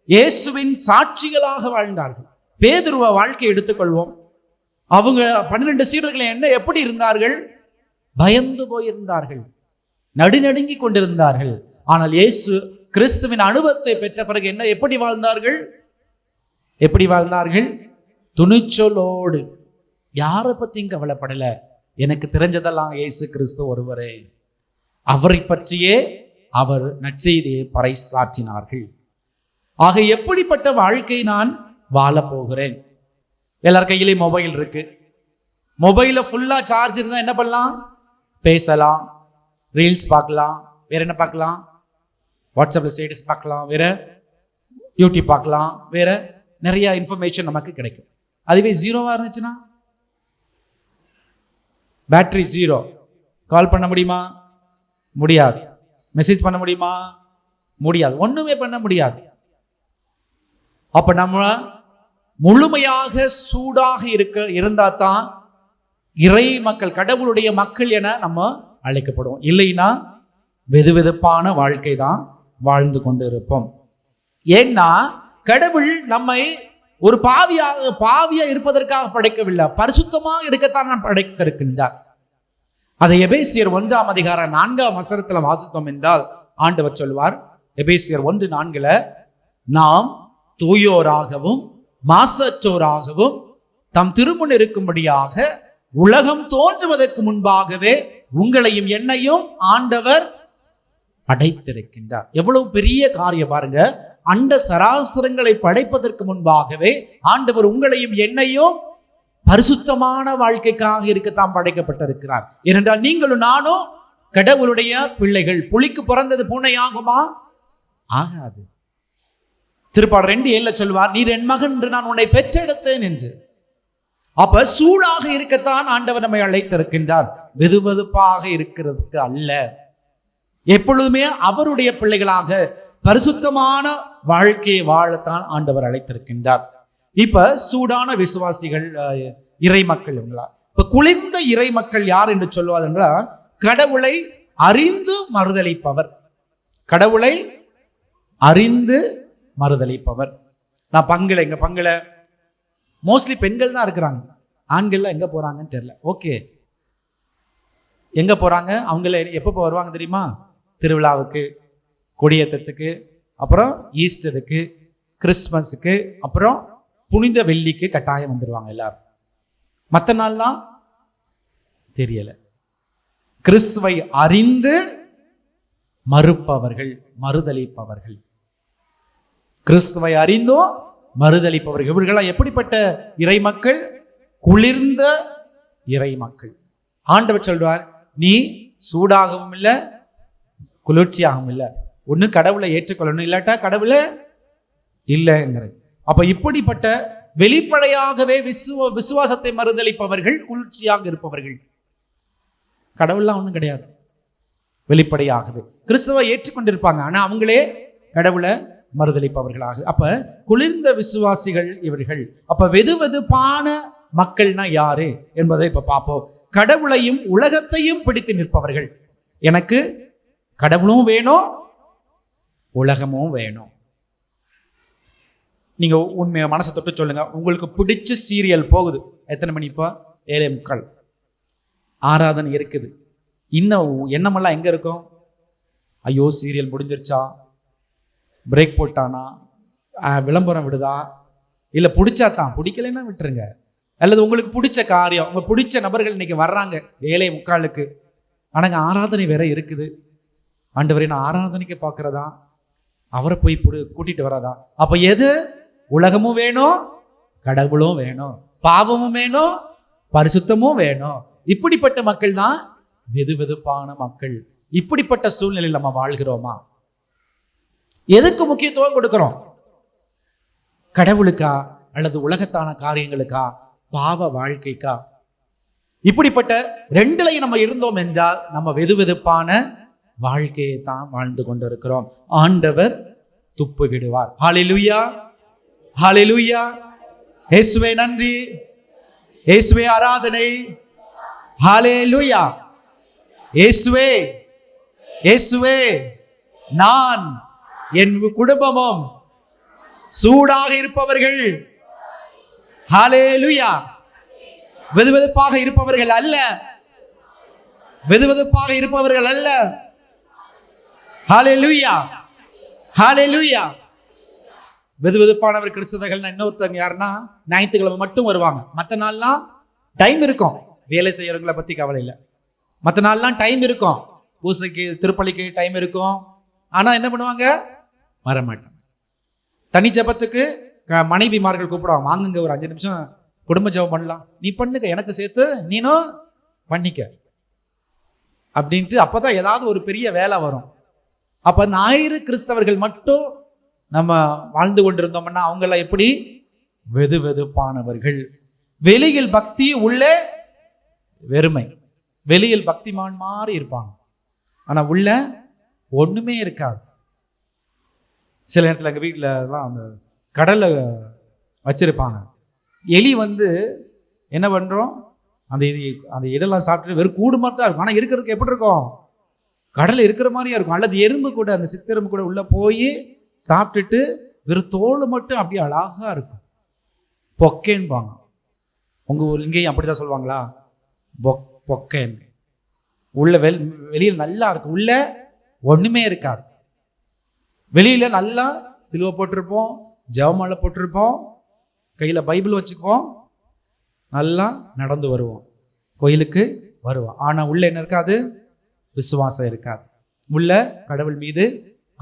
இயேசுவின் சாட்சிகளாக வாழ்ந்தார்கள். பேதுருவ வாழ்க்கை எடுத்துக்கொள்வோம். அவங்க 12 சீடர்கள் என்ன எப்படி இருந்தார்கள்? பயந்து போயிருந்தார்கள், நடுநடுங்கி கொண்டிருந்தார்கள். ஆனால் இயேசு கிறிஸ்துவின் அனுபவத்தை பெற்ற பிறகு என்ன எப்படி வாழ்ந்தார்கள்? எப்படி வாழ்ந்தார்கள்? துணிச்சலோடு. யாரை பத்தியும் கவலைப்படல. எனக்கு தெரிஞ்சதெல்லாம் இயேசு கிறிஸ்து ஒருவரே, அவரை பற்றியே அவர் நற்செய்தியை பறைசாற்றினார்கள். ஆக எப்படிப்பட்ட வாழ்க்கை நான் வாழ போகிறேன்? எல்லார் கையிலேயும் மொபைல் இருக்கு. மொபைல ஃபுல்லா சார்ஜ் இருந்தா என்ன பண்ணலாம்? பேசலாம், ரீல்ஸ் பார்க்கலாம், வேற என்ன பார்க்கலாம்? வாட்ஸ்அப்ல ஸ்டேட்டஸ் பார்க்கலாம், வேற யூடியூப் பார்க்கலாம், வேற நிறைய இன்ஃபர்மேஷன் நமக்கு கிடைக்கும். அதுவே ஜீரோவா இருந்துச்சுன்னா, பேட்டரி ஜீரோ, கால் பண்ண முடியுமா? முடியாது. மெசேஜ் பண்ண முடியுமா? முடியாது. ஒண்ணுமே பண்ண முடியாது. அப்ப நம்ம முழுமையாக சூடாக இருந்தா தான் இறை மக்கள், கடவுளுடைய மக்கள் என நம்ம அழைக்கப்படும். இல்லைன்னா வெதுவெதுப்பான வாழ்க்கை தான் வாழ்ந்து கொண்டு இருப்போம். ஏன்னா கடவுள் நம்மை ஒரு பாவியா இருப்பதற்காக படைக்கவில்லை, பரிசுத்தமாக இருக்கத்தான் நான் படைத்திருக்கின்றார். அதை எபேசியர் 1:4 வாசித்தோம் என்றால் ஆண்டவர் சொல்வார், எபேசியர் 1:4, நாம் தூயோராகவும் மாசற்றோராகவும் தம் திருமுன் இருக்கும்படியாக உலகம் தோன்றுவதற்கு முன்பாகவே உங்களையும் என்னையும் ஆண்டவர் படைத்திருக்கின்றார். எவ்வளவு பெரிய காரியம் பாருங்க. அண்ட சராசரங்களை படைப்பதற்கு முன்பாகவே ஆண்டவர் உங்களையும் என்னையும் பரிசுத்தமான வாழ்க்கைக்காக இருக்கத்தான் படைக்கப்பட்டிருக்கிறார். ஏனென்றால் நீங்களும் நானும் கடவுளுடைய பிள்ளைகள். புலிக்கு பிறந்தது பூனை ஆகுமா? ஆகாது. திருப்பாடல் 2:7 சொல்வார், நீர் என் மகன் என்று நான் உன்னை பெற்றெடுத்தேன் என்று. அப்ப சூடாக இருக்கத்தான் ஆண்டவர் நம்மை அழைத்திருக்கின்றார், வெதுவெதுப்பாக இருக்கிறதுக்கு அல்ல. எப்பொழுதுமே அவருடைய பிள்ளைகளாக பரிசுத்தமான வாழ்க்கையை வாழத்தான் ஆண்டவர் அழைத்திருக்கின்றார். இப்ப சூடான விசுவாசிகள், இறை மக்கள். இப்ப குளிர்ந்த இறை மக்கள் யார் என்று சொல்லுவார் என்றால், கடவுளை அறிந்து மறுதலிப்பவர். கடவுளை அறிந்து மறுதலிப்பவர். நான் எங்க பங்குல மோஸ்ட்லி பெண்கள் தான் இருக்கிறாங்க. ஆண்கள்லாம் எங்க போறாங்கன்னு தெரியல. ஓகே, எங்க போறாங்க? அவங்கள எப்ப வருவாங்க தெரியுமா? திருவிழாவுக்கு, கொடியேற்றத்துக்கு, அப்புறம் ஈஸ்டருக்கு, கிறிஸ்மஸுக்கு, அப்புறம் புனித வெள்ளிக்கு கட்டாயம் வந்துடுவாங்க எல்லாரும். மற்ற நாள்லாம் தெரியல. கிறிஸ்துவை அறிந்து மறுப்பவர்கள், மறுதலிப்பவர்கள். கிறிஸ்துவை அறிந்தோம் மறுதலிப்பவர்கள். இவர்களாம் எப்படிப்பட்ட இறை மக்கள்? குளிர்ந்த இறை மக்கள். ஆண்டவர் சொல்றார், நீ சூடாகவும் இல்லை குளிர்ச்சியாகவும் இல்லை, ஒண்ணு கடவுளை ஏற்றுக்கொள்ளணும், இல்லாட்டா கடவுளை இல்லைங்கிற. அப்ப இப்படிப்பட்ட வெளிப்படையாகவே விசுவாசத்தை மறுதலிப்பவர்கள் குளிர்ச்சியாக இருப்பவர்கள். கடவுள்லாம் ஒண்ணும் கிடையாது, வெளிப்படையாகவே கிறிஸ்துவை ஏற்றுக்கொண்டிருப்பாங்க, ஆனா அவங்களே கடவுளை மறுதலிப்பவர்களாக. அப்ப குளிர்ந்த விசுவாசிகள் இவர்கள். அப்ப வெதுவெதுப்பான மக்கள்னா யாரு என்பதை இப்ப பார்ப்போம். கடவுளையும் உலகத்தையும் பிடித்து நிற்பவர்கள். எனக்கு கடவுளும் வேணும், உலகமும் வேணும். நீங்க உண்மையை மனசை தொட்டு சொல்லுங்க, உங்களுக்கு பிடிச்ச சீரியல் போகுது. எத்தனை மணி? இப்போ 7:45. ஆராதனை இருக்குது. இன்னும் எண்ணமெல்லாம் எங்க இருக்கும்? ஐயோ சீரியல் முடிஞ்சிருச்சா, பிரேக் போட்டானா, விளம்பரம் விடுதா, இல்ல பிடிச்சா தான், பிடிக்கலைன்னா விட்டுருங்க. அல்லது உங்களுக்கு பிடிச்ச காரியம், உங்க பிடிச்ச நபர்கள் இன்னைக்கு வர்றாங்க 7:45, ஆனாங்க ஆராதனை வேற இருக்குது. ஆண்டவரே நான் ஆராதனைக்கு பார்க்கறதா, அவரை போய் கூட்டிட்டு வராதா? அப்ப எது? உலகமும் வேணும், கடவுளும் வேணும், பாவமும் வேணும், பரிசுத்தமும் வேணும். இப்படிப்பட்ட மக்கள் தான் வெதுவெதுப்பான மக்கள். இப்படிப்பட்ட சூழ்நிலையில் நம்ம வாழ்கிறோமா? எதுக்கு முக்கியத்துவம் கொடுக்கிறோம்? கடவுளுக்கா அல்லது உலகத்தான காரியங்களுக்கா, பாவ வாழ்க்கைக்கா? இப்படிப்பட்ட ரெண்டுலையும் நம்ம இருந்தோம் என்றால் நம்ம வெதுவெதுப்பான வாழ்க்கையை தான் வாழ்ந்து கொண்டிருக்கிறோம். ஆண்டவர் துப்பு விடுவார். ஹல்லேலூயா, ஹல்லேலூயா. இயேசுவே நன்றி, இயேசுவே ஆராதனை. ஹல்லேலூயா. இயேசுவே, இயேசுவே, நான் என் குடும்பமும் சூடாக இருப்பவர்கள். ஹல்லேலூயா. வெதுவெதுப்பாக இருப்பவர்கள் அல்ல, வெதுவெதுப்பாக இருப்பவர்கள் அல்ல. ஹல்லேலூயா, ஹல்லேலூயா. வெதுவெதுப்பானவர் கிறிஸ்தவர்கள் இன்னொருத்தவங்க யாருன்னா, ஞாயிற்றுக்கிழமை மட்டும் வருவாங்க. மற்ற நாள்லாம் டைம் இருக்கும், வேலை செய்யறவங்களை பத்தி கவலை இல்லை. மற்ற நாள்லாம் டைம் இருக்கும், பூசைக்கு திருப்பலிக்கு டைம் இருக்கும். ஆனா என்ன பண்ணுவாங்க? வரமாட்டாங்க. தனி ஜெபத்துக்கு மனைவிமார்கள் கூப்பிடுவாங்க, வாங்குங்க ஒரு 5 நிமிஷம் குடும்ப ஜெபம் பண்ணலாம். நீ பண்ணுங்க, எனக்கு சேர்த்து நீனும் பண்ணிக்க அப்படின்ட்டு. அப்பதான் ஏதாவது ஒரு பெரிய வேலை வரும். அப்ப ஞாயிறு கிறிஸ்தவர்கள் மட்டும் நம்ம வாழ்ந்து கொண்டிருந்தோம்னா அவங்கள எப்படி? வெதுவெதுப்பானவர்கள். வெளியில் பக்தி, உள்ளே வெறுமை. வெளியில் பக்திமான் மாதிரி இருப்பாங்க, ஆனா உள்ள ஒண்ணுமே இருக்காது. சில நேரத்தில் எங்க வீட்டில் எல்லாம் அந்த கடலை வச்சிருப்பாங்க. எலி வந்து என்ன பண்றோம், அந்த இடெல்லாம் சாப்பிட்டு வெறும் கூடு மாதிரி தான் இருக்கும். ஆனா இருக்கிறதுக்கு எப்படி இருக்கும், கடலை இருக்கிற மாதிரியே இருக்கும். அல்லது எறும்பு கூட, அந்த சித்தெரும்பு கூட உள்ள போய் சாப்பிட்டுட்டு வெறும் தோல் மட்டும் அப்படியே அழகா இருக்கும். பொக்கேன்பாங்க. உங்க ஊர் இங்கேயும் அப்படிதான் சொல்லுவாங்களா? பொக்கேன். உள்ள வெளியில் நல்லா இருக்கும், உள்ள ஒண்ணுமே இருக்காது. வெளியில நல்லா சிலுவை போட்டிருப்போம், ஜெபமாலை போட்டிருப்போம், கையில பைபிள் வச்சுக்குவோம், நல்லா நடந்து வருவோம், கோயிலுக்கு வருவோம். ஆனா உள்ள என்ன இருக்காது? விசுவாசம் இருக்காது. உள்ள கடவுள் மீது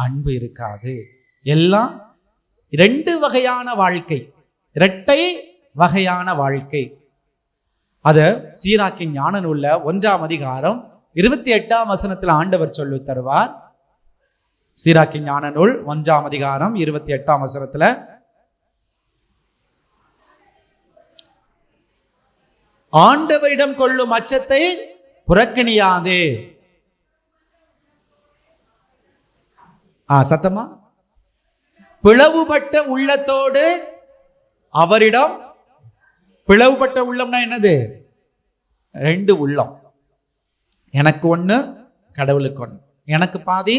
அன்பு இருக்காது. எல்லாம் இரண்டு வகையான வாழ்க்கை, இரட்டை வகையான வாழ்க்கை. அத சீராக்கின் ஞான நூல்ல 1ஆம் அதிகாரம் 28ஆம் வசனத்தில் ஆண்டவர் சொல்லி தருவார். சீராக்கின் ஞான நூல் 1ஆம் அதிகாரம் 28ஆம் வசனத்துல, ஆண்டவரிடம் கொள்ளும் அச்சத்தை புறக்கணியாதே. சத்தமா, பிளவுபட்ட உள்ளத்தோடு அவரிடம். பிளவுபட்ட உள்ளம்னா என்னது? ரெண்டு உள்ளம். எனக்கு ஒண்ணு, கடவுளுக்கு ஒண்ணு. எனக்கு பாதி,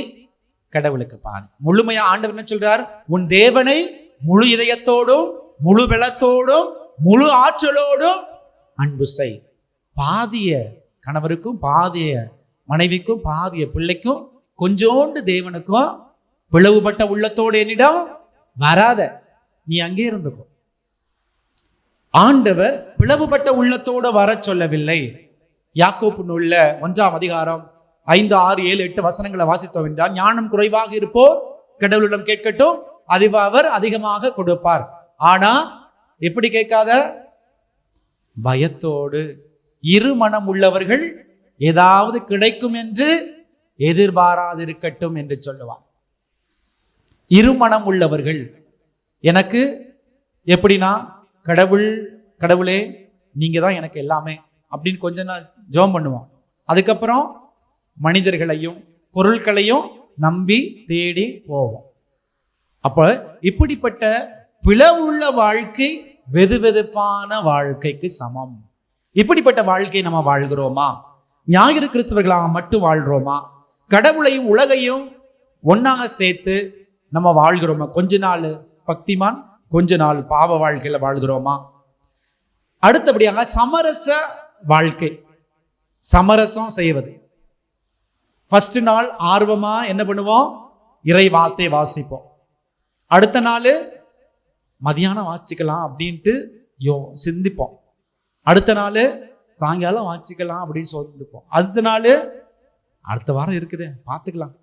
கடவுளுக்கு பாதி. முழுமையா ஆண்டவர் என்ன சொல்றார்? உன் தேவனை முழு இதயத்தோடும் முழு பலத்தோடும் முழு ஆற்றலோடும் அன்பு செய். பாதிய கணவருக்கும் பாதிய மனைவிக்கும் பாதிய பிள்ளைக்கும் கொஞ்சோண்டு தேவனுக்கும் பிளவுபட்ட உள்ளத்தோடு என்னிடம் வராத, நீ அங்கே இருந்துக்கோ. ஆண்டவர் பிளவுபட்ட உள்ளத்தோடு வர சொல்லவில்லை. யாக்கோப்பு நூல்ல 1ஆம் அதிகாரம் 5, 6, 7, 8 வசனங்களை வாசித்தோம் என்றால், ஞானம் குறைவாக இருப்போர் கடவுளிடம் கேட்கட்டும், அதுவா அவர் அதிகமாக கொடுப்பார். ஆனா எப்படி கேட்காத? பயத்தோடு. இருமனம் உள்ளவர்கள் ஏதாவது கிடைக்கும் என்று எதிர்பாராதிருக்கட்டும் என்று சொல்லுவான். இருமனம் உள்ளவர்கள். எனக்கு எப்படின்னா, கடவுளே நீங்க தான் எனக்கு எல்லாமே அப்படின்னு கொஞ்ச நாள் ஜெபம் பண்ணுவோம். அதுக்கப்புறம் மனிதர்களையும் பொருட்களையும் நம்பி தேடி போவோம். அப்ப இப்படிப்பட்ட பிளவுள்ள வாழ்க்கை வெதுவெதுப்பான வாழ்க்கைக்கு சமம். இப்படிப்பட்ட வாழ்க்கை நம்ம வாழ்கிறோமா? ஞாயிறு கிறிஸ்தவர்களாக மட்டும் வாழ்கிறோமா? கடவுளையும் உலகையும் ஒன்னாக சேர்த்து நம்ம வாழ்கிறோமா? கொஞ்ச நாள் பக்திமான், கொஞ்ச நாள் பாவ வாழ்க்கையில வாழ்கிறோமா? அடுத்தபடியாக சமரச வாழ்க்கை, சமரசம் செய்வது. ஃபர்ஸ்ட் நாள் ஆர்வமா என்ன பண்ணுவோம்? இறை வார்த்தை வாசிப்போம். அடுத்த நாள் மதியானம் வாசிக்கலாம் அப்படின்ட்டு சிந்திப்போம். அடுத்த நாள் சாயங்காலம் வாசிக்கலாம் அப்படின்னு சொல்லிருப்போம். அடுத்த நாள் அடுத்த வாரம் இருக்குது பார்த்துக்கலாம்,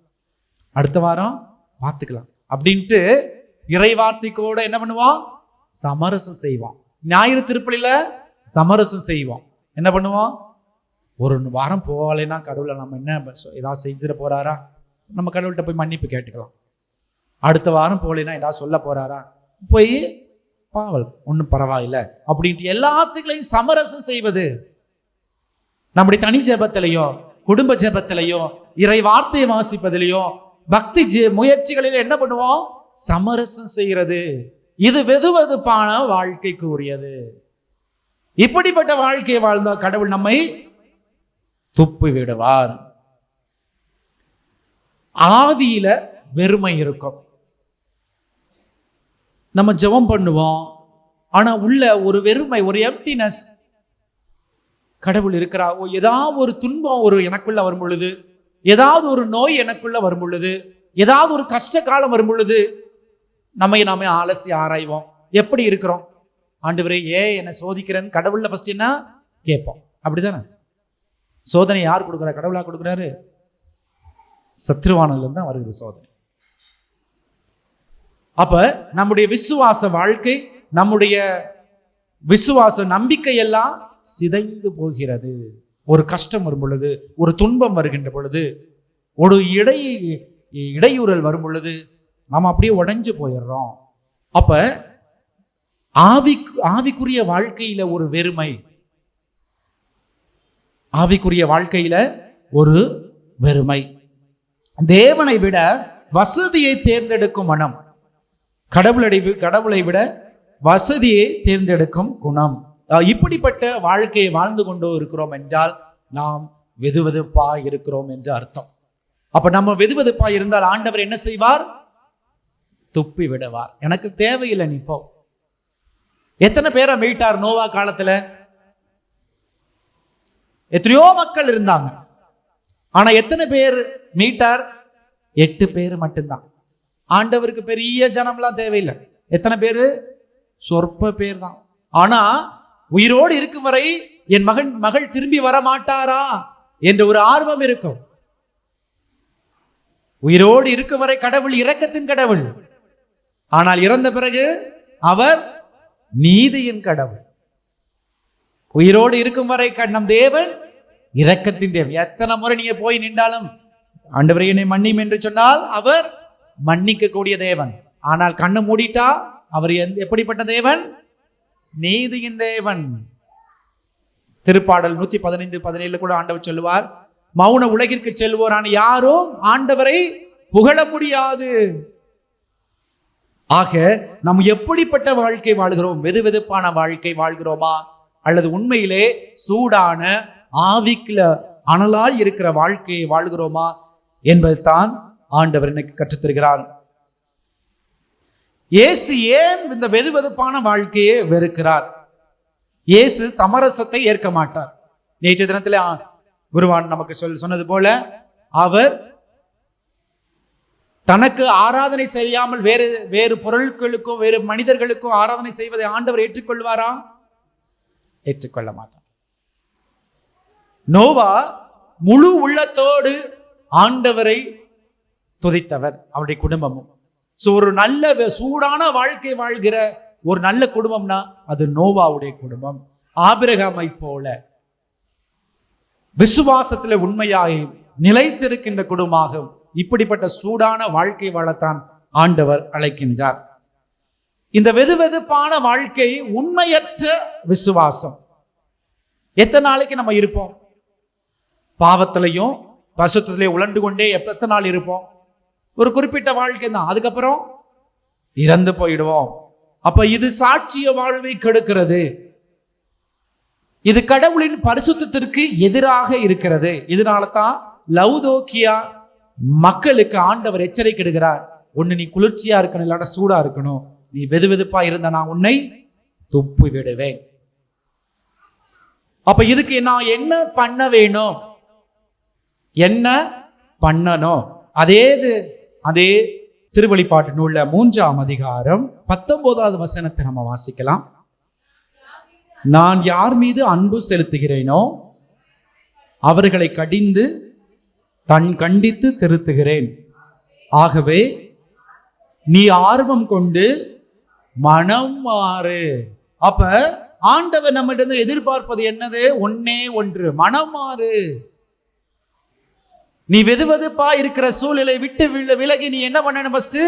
அடுத்த வாரம் பார்த்துக்கலாம் அப்படின்ட்டு இறை வார்த்தைக்கோட என்ன பண்ணுவோம்? சமரசம் செய்வோம். ஞாயிறு திருப்பலியில சமரசம் செய்வோம். என்ன பண்ணுவோம்? ஒரு வாரம் போகலைன்னா கடவுளை நம்ம என்ன ஏதாவது செஞ்சிட போறாரா, நம்ம கடவுள்கிட்ட போய் மன்னிப்பு கேட்டுக்கலாம். அடுத்த வாரம் போகலைன்னா ஏதாவது சொல்ல போறாரா, போய் பாவல் ஒன்றும் பரவாயில்லை அப்படின்ட்டு எல்லாத்துக்களையும் சமரசம் செய்வது. நம்முடைய தனி ஜெபத்திலையோ குடும்ப ஜெபத்திலையோ இறை வார்த்தையை வாசிப்பதிலையோ பக்தி முயற்சிகளில் என்ன பண்ணுவோம்? சமரசம் செய்கிறது. இது வெதுவெதுப்பான வாழ்க்கைக்கு உரியது. இப்படிப்பட்ட வாழ்க்கையை வாழ்ந்த கடவுள் நம்மை துப்பி விடுவார். ஆவியில வெறுமை இருக்கும். நம்ம ஜெபம் பண்ணுவோம், ஆனா உள்ள ஒரு வெறுமை, ஒரு எம்ப்டினஸ். கடவுள் இருக்கிறா. ஏதாவது ஒரு துன்பம் ஒரு எனக்குள்ள வரும் பொழுது, ஏதாவது ஒரு நோய் எனக்குள்ள வரும் பொழுது, ஏதாவது ஒரு கஷ்ட காலம் வரும் பொழுது நாமே அலசி ஆராய்வோம். எப்படி இருக்கிறோம்? ஆண்டவரே ஏன் என்னை சோதிக்கிறேன்னு கடவுள்ல ஃபர்ஸ்ட் என்ன கேட்போம். அப்படிதானே? சோதனை யார் கொடுக்குறா? கடவுளா கொடுக்குறாரு? சத்ருவானில தான் வருகிறது சோதனை. அப்ப நம்முடைய விசுவாச வாழ்க்கை, நம்முடைய விசுவாச நம்பிக்கை எல்லாம் சிதைந்து போகிறது. ஒரு கஷ்டம் வரும் பொழுது, ஒரு துன்பம் வருகின்ற பொழுது, ஒரு இடையூறல் வரும் பொழுது நாம் அப்படியே உடைஞ்சு போயிடுறோம். அப்ப ஆவிக்குரிய வாழ்க்கையில ஒரு வெறுமை, ஆவிக்குரிய வாழ்க்கையில ஒரு வெறுமை. தேவனை விட வசதியை தேர்ந்தெடுக்கும் மனம், கடவுளை விட வசதியை தேர்ந்தெடுக்கும் குணம். இப்படிப்பட்ட வாழ்க்கையை வாழ்ந்து கொண்டு இருக்கிறோம் என்றால் நாம் வெதுவெதுப்பா இருக்கிறோம் என்று அர்த்தம். அப்ப நம்ம வெதுவெதுப்பா இருந்தால் ஆண்டவர் என்ன செய்வார்? துப்பி விடுவார். எனக்கு தேவையில்லை நீ போ. எத்தனை பேரை மீட்டார் நோவா காலத்துல? எத்தனையோ மக்கள் இருந்தாங்க, ஆனா எத்தனை பேர் மீட்டார்? 8 பேர் மட்டும்தான். ஆண்டவருக்கு பெரிய ஜனம்லாம் தேவையில்லை. எத்தனை பேரு? சொற்ப பேர் தான். ஆனா உயிரோடு இருக்கும் வரை என் மகள் திரும்பி வர மாட்டாரா என்ற ஒரு ஆர்வம் இருக்கும். உயிரோடு இருக்கும் வரை கடவுள் இரக்கத்தின் கடவுள், ஆனால் இறந்த பிறகு அவர் நீதியின் கடவுள். உயிரோடு இருக்கும் வரை நம் தேவன் இரக்கத்தின் தேவன். எத்தனை முறை நீங்க போய் நின்றாலும் ஆண்டவரே என்னை மன்னியும் என்று சொன்னால் அவர் மன்னிக்க கூடிய தேவன். ஆனால் கண்ணை மூடிட்டா அவர் எப்படிப்பட்ட தேவன்? நீதியின் தேவன். திருப்பாடல் 115:17 கூட ஆண்டவர் சொல்லுவார், மௌன உலகிற்கு செல்வோரான யாரும் ஆண்டவரை புகழ முடியாது. ஆக நாம் எப்படிப்பட்ட வாழ்க்கை வாழ்கிறோம்? வெதுவெதுப்பான வாழ்க்கை வாழ்கிறோமா, அல்லது உண்மையிலே சூடான ஆவிக்குல அனலாய் இருக்கிற வாழ்க்கையை வாழ்கிறோமா என்பது தான் ஆண்டவர் எனக்கு கற்றுத்தருகிறார். இயேசு ஏன் இந்த வெதுவெதுப்பான வாழ்க்கையை வெறுக்கிறார்? இயேசு சமரசத்தை ஏற்க மாட்டார். நேற்றைய தினத்தில் குருவான் நமக்கு சொன்னது போல, அவர் தனக்கு ஆராதனை செய்யாமல் வேறு பொருட்களுக்கோ வேறு மனிதர்களுக்கோ ஆராதனை செய்வதை ஆண்டவர் ஏற்றுக்கொள்வாரா? ஏற்றுக்கொள்ள மாட்டார். நோவா முழு உள்ளத்தோடு ஆண்டவரை துதித்தவர், அவருடைய குடும்பமும். ஒரு நல்ல சூடான வாழ்க்கை வாழ்கிற ஒரு நல்ல குடும்பம்னா அது நோவாவுடைய குடும்பம். ஆபிரகாமை போல விசுவாசத்துல உண்மையாய் நிலைத்திருக்கின்ற குடும்பமாகும். இப்படிப்பட்ட சூடான வாழ்க்கை வாழத்தான் ஆண்டவர் அழைக்கின்றார். இந்த வெதுவெதுப்பான வாழ்க்கை உண்மையற்ற விசுவாசம். எத்தனை நாளைக்கு நம்ம இருப்போம்? பாவத்திலையும் பசுத்திலையும் உழண்டு கொண்டே எத்தனை நாள் இருப்போம்? ஒரு குறிப்பிட்ட வாழ்க்கை தான், அதுக்கப்புறம் இறந்து போயிடுவோம். அப்ப இது சாட்சிய வாழ்வை கெடுக்கிறது. இது கடவுளின் பரிசுத்தத்திற்கு எதிராக இருக்கிறது. இதனால தான் லவுதோக்கியா மக்களுக்கு ஆண்டவர் எச்சரிக்கை இடுகிறார். ஒண்ணு நீ குளிர்ச்சியா இருக்கணும், இல்லாட்ட சூடா இருக்கணும். நீ வெதுவெதுப்பா இருந்த நான் உன்னை துப்பி விடுவேன். அப்ப இதுக்கு நான் என்ன பண்ண வேணும்? என்ன பண்ணணும்? அதே திருவெளிப்பாட்டு நூல்ல 3ஆம் அதிகாரம் 19வது வசனத்தை நம்ம வாசிக்கலாம். நான் யார் மீது அன்பு செலுத்துகிறேனோ அவர்களை கண்டித்து திருத்துகிறேன். ஆகவே நீ ஆர்வம் கொண்டு மனம் மாறு. அப்ப ஆண்டவர் நம்மிடம் எதிர்பார்ப்பது என்னது? ஒன்னே ஒன்று, மனம் மாறு. நீ வெதுவெதுப்பா இருக்கிற சூழ்நிலை விட்டு விலகி நீ என்ன பண்ணணும்? ஃபர்ஸ்ட்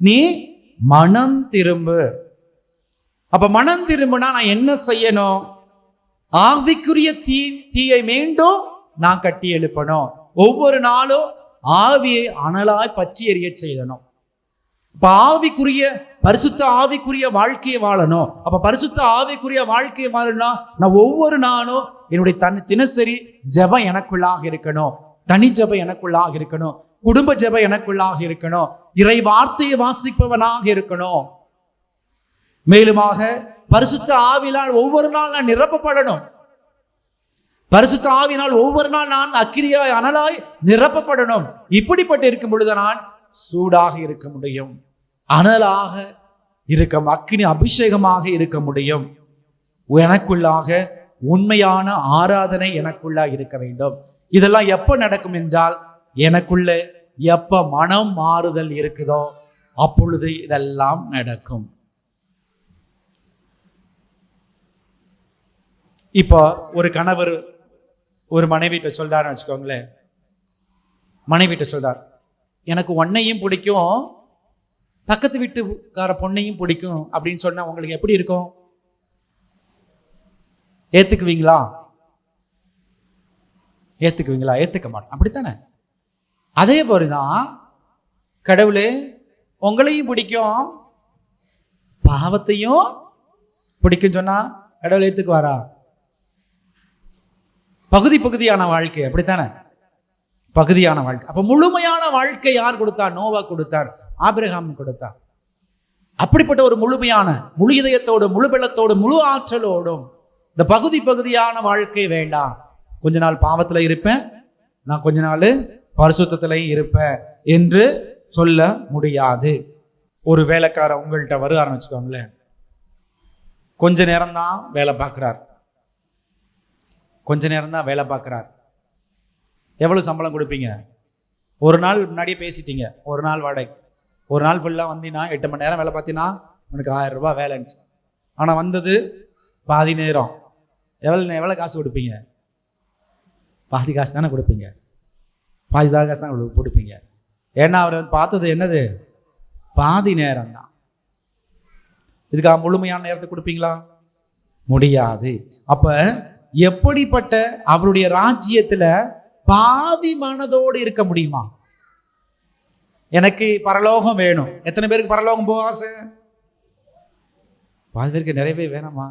நீ மனம் திரும்பு. அப்ப மனம் திரும்பினா நான் என்ன செய்யணும்? ஆவிக்குரிய தீயை மீண்டும் நான் கட்டி எழுப்பணும். ஒவ்வொரு நாளும் ஆவியை அனலாய் பற்றி எரிய செய்யணும். இப்ப பரிசுத்த ஆவிக்குரிய வாழ்க்கையை வாழணும். அப்ப பரிசுத்த ஆவிக்குரிய வாழ்க்கையை வாழணும். நான் ஒவ்வொரு நாளும் என்னுடைய தினசரி ஜெபம் எனக்குள்ளாக இருக்கணும். தனி ஜெபம் எனக்குள்ளாக இருக்கணும். குடும்ப ஜெபம் எனக்குள்ளாக இருக்கணும். இறை வார்த்தையை வாசிப்பவனாக இருக்கணும். மேலுமாக பரிசுத்த ஆவியினால் ஒவ்வொரு நாள் நான் நிரப்பப்படணும். பரிசுத்த ஆவியினால் ஒவ்வொரு நாள் நான் அக்கினியாய் அனலாய் நிரப்பப்படணும். இப்படிப்பட்டு இருக்கும் பொழுது நான் சூடாக இருக்க முடியும், அனலாக இருக்க, அக்கினி அபிஷேகமாக இருக்க முடியும். எனக்குள்ளாக உண்மையான ஆராதனை எனக்குள்ளாக இருக்க வேண்டும். இதெல்லாம் எப்ப நடக்கும் என்றால், எனக்குள்ள எப்ப மனம் மாறுதல் இருக்குதோ அப்பொழுது இதெல்லாம் நடக்கும். இப்போ ஒரு கணவர் ஒரு மனைவிட்ட சொல்றாருன்னு வச்சுக்கோங்களேன். மனைவிட்ட சொல்றார், எனக்கு உன்னையும் பிடிக்கும், பக்கத்து வீட்டுக்கார பொண்ணையும் பிடிக்கும் அப்படின்னு சொன்னா உங்களுக்கு எப்படி இருக்கும்? ஏத்துக்குவீங்களா? ஏத்துக்குவீங்களா? ஏத்துக்க மாட்டோம். அப்படித்தானே? அதே போலதான் கடவுளே உங்களையும் பிடிக்கும், பாவத்தையும் பிடிக்கும் சொன்னா கடவுள் ஏத்துக்குவாரா? பகுதி பகுதியான வாழ்க்கை, அப்படித்தானே? பகுதியான வாழ்க்கை. அப்ப முழுமையான வாழ்க்கை யார் கொடுத்தார்? நோவா கொடுத்தார், ஆபிரகாம் கொடுத்தார். அப்படிப்பட்ட ஒரு முழுமையான, முழு இதயத்தோடு, முழு பலத்தோடு, முழு ஆற்றலோடும் இந்த பகுதி பகுதியான வாழ்க்கை வேண்டாம். கொஞ்ச நாள் பாவத்துல இருப்பேன், நான் கொஞ்ச நாள் பரிசுத்தத்திலையும் இருப்பேன் என்று சொல்ல முடியாது. ஒரு வேலைக்காரன் உங்கள்கிட்ட வருவார்னு வச்சுக்கோங்களேன். கொஞ்ச நேரம் தான் வேலை பார்க்கிறார், கொஞ்ச நேரம் தான் வேலை பார்க்கிறார். எவ்வளவு சம்பளம் கொடுப்பீங்க? ஒரு நாள் முன்னாடியே பேசிட்டீங்க, ஒரு நாள் வாடகை, ஒரு நாள் ஃபுல்லாக வந்தீங்கன்னா 8 மணி நேரம் வேலை பார்த்தீங்கன்னா உனக்கு 1000 ரூபாய் வேலைன்ட்டு. ஆனால் வந்தது பாதி நேரம். எவ்வளோ காசு கொடுப்பீங்க? பாதி காசு தானே கொடுப்பீங்க, பாதி காசு தான் கொடுப்பீங்க. ஏன்னா அவர் பார்த்தது என்னது? பாதி நேரம் தான். இதுக்காக முழுமையான நேரத்தை கொடுப்பீங்களா? முடியாது. அப்ப எப்படிப்பட்ட அவருடைய ராஜ்யத்துல பாதி மனதோடு இருக்க முடியுமா? எனக்கு பரலோகம் வேணும். எத்தனை பேருக்கு பரலோகம் போக ஆசை? பாதி பேருக்கு நிறையவே வேணாமா?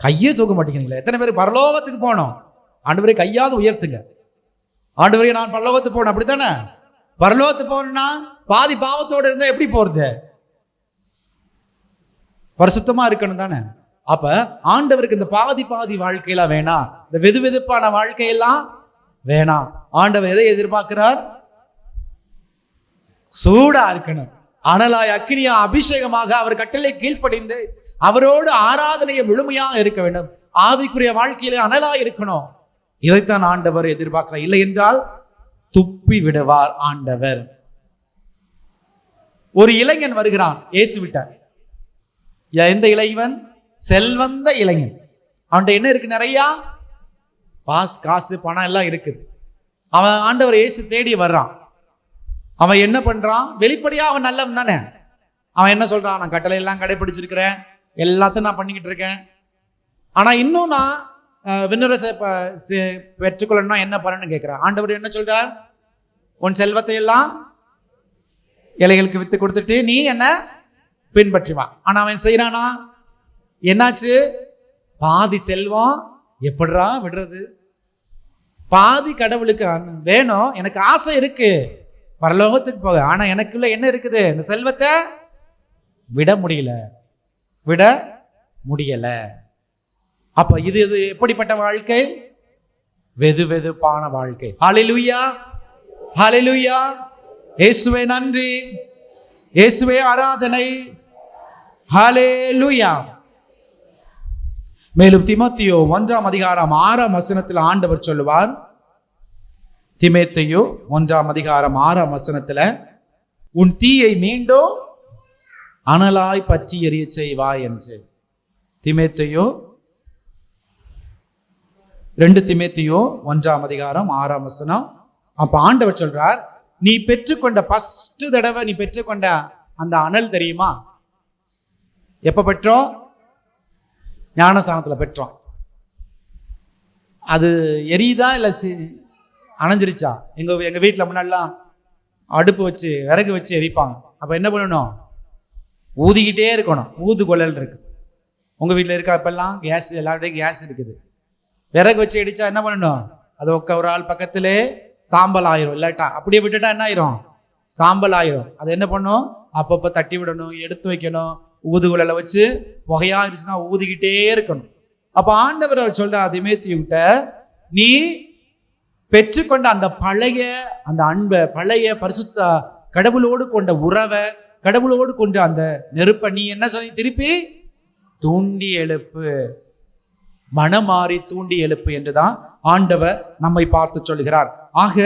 கையே தூக்க மாட்டேங்கிறீங்களே. எத்தனை பேருக்கு பரலோகத்துக்கு போனோம்? ஆண்டவரே கையாவது உயர்த்துங்க. ஆண்டவரே நான் பரலோகத்துக்கு போகணும். அப்படித்தானே? பரலோகத்துக்கு போகணும்னா பாதி பாவத்தோடு இருந்தா எப்படி போறது? பரிசுத்தமா இருக்கணும் தானே? அப்ப ஆண்டவருக்கு இந்த பாதி பாதி வாழ்க்கையெல்லாம் வேணாம், இந்த வெது வெதுப்பான வாழ்க்கையெல்லாம் வேணாம். ஆண்டவர் எதை எதிர்பார்க்கிறார்? சூடா இருக்கணும், அனலாய் அக்கினியா அபிஷேகமாக அவர் கட்டளை கீழ்ப்படிந்து அவரோடு ஆராதனையை முழுமையாக இருக்க வேண்டும். ஆவிக்குரிய வாழ்க்கையிலே அனலாய் இருக்கணும். இதைத்தான் ஆண்டவர் எதிர்பார்க்கிறார். இல்லை என்றால் துப்பி விடுவார் ஆண்டவர். ஒரு இளைஞன் வருகிறான் இயேசு விட்டார். எந்த இளைஞன்? செல்வந்த இளைஞன். அவன்கிட்ட என்ன இருக்கு? நிறையா காசு பணம் எல்லாம் இருக்குது. அவன் ஆண்டவர் இயேசு தேடி வர்றான். அவன் என்ன பண்றான்? வெளிப்படையா அவன் நல்லவன் தானே. அவன் என்ன சொல்றான்? நான் கட்டளை எல்லாம் கடைபிடிச்சிருக்கிறேன், எல்லாத்தையும் நான் பண்ணிக்கிட்டு இருக்கேன். ஆனா இன்னும் நான் விண்ணரசை பெற்றுக்கொள்ளணும்னா என்ன பண்ணணும்னு கேட்கிறான். ஆண்டவர் என்ன சொல்றார்? உன் செல்வத்தை எல்லாம் ஏழைகளுக்கு வித்து கொடுத்துட்டு நீ என்ன பின்பற்றுவான். ஆனா அவன் செய்யறானா? என்னாச்சு? பாதி செல்வம் எப்படிரா விடுறது? பாதி கடவுளுக்கு வேணும். எனக்கு ஆசை இருக்கு பரலோகத்துக்கு போக, ஆனா எனக்குள்ள என்ன இருக்குது? இந்த செல்வத்தை விட முடியல. அப்ப இது எப்படிப்பட்ட வாழ்க்கை? வெது வெதுப்பான வாழ்க்கை. ஹல்லேலூயா, ஹல்லேலூயா. இயேசுவே நன்றி, இயேசுவே ஆராதனை. ஹல்லேலூயா. மேலும் தீமோத்தேயு 1 அதிகாரம் 6 வசனத்தில் ஆண்டவர் சொல்லுவார். தீமோத்தேயு 1 அதிகாரம் 6 வசனத்துல, உன் தீயை மீண்டும் அனலாய் பற்றி எரிய செய்வாய் என்று. தீமோத்தேயு 2 தீமோத்தேயு 1 அதிகாரம் 6 வசனம். அப்ப ஆண்டவர் சொல்றார், நீ பெற்றுக்கொண்ட ஃபர்ஸ்ட் தடவை நீ பெற்றுக்கொண்ட அந்த அனல் தெரியுமா? எப்ப பெற்றோம்? ஞானஸ்தானத்துல பெற்றோம். அது எரியுதா இல்ல அணைஞ்சிருச்சா? எங்க வீட்டுல முன்னாடிலாம் அடுப்பு வச்சு விறகு வச்சு எரிப்பாங்க. அப்ப என்ன பண்ணணும்? ஊதிக்கிட்டே இருக்கணும். ஊதுகுழல் இருக்கு. உங்க வீட்டுல இருக்கா? இப்பெல்லாம் கேஸ், எல்லாருடையும் கேஸ் இருக்குது. விறகு வச்சு எடிச்சா என்ன பண்ணணும்? அது ஒரு ஆள் பக்கத்திலே சாம்பல் ஆயிரும். இல்லாட்டா அப்படியே விட்டுட்டா என்ன ஆயிரும்? சாம்பல் ஆயிரும். அது என்ன பண்ணும்? அப்பப்ப தட்டி விடணும், எடுத்து வைக்கணும். ஊதுகுழலை வச்சு புகையா இருந்துச்சுன்னா ஊதிக்கிட்டே இருக்கணும். அப்ப ஆண்டவர் சொல்ற தீமோத்தேயுகிட்ட, நீ பெற்றுக்கொண்ட அந்த பழைய அந்த அன்பை, பழைய பரிசுத்த கடவுளோடு கொண்ட உறவை, கடவுளோடு கொண்ட அந்த நெருப்பை நீ என்ன சொல்லி திருப்பி தூண்டி எழுப்பு, மனமாறி தூண்டி எழுப்பு என்றுதான் ஆண்டவர் நம்மை பார்த்து சொல்கிறார். ஆக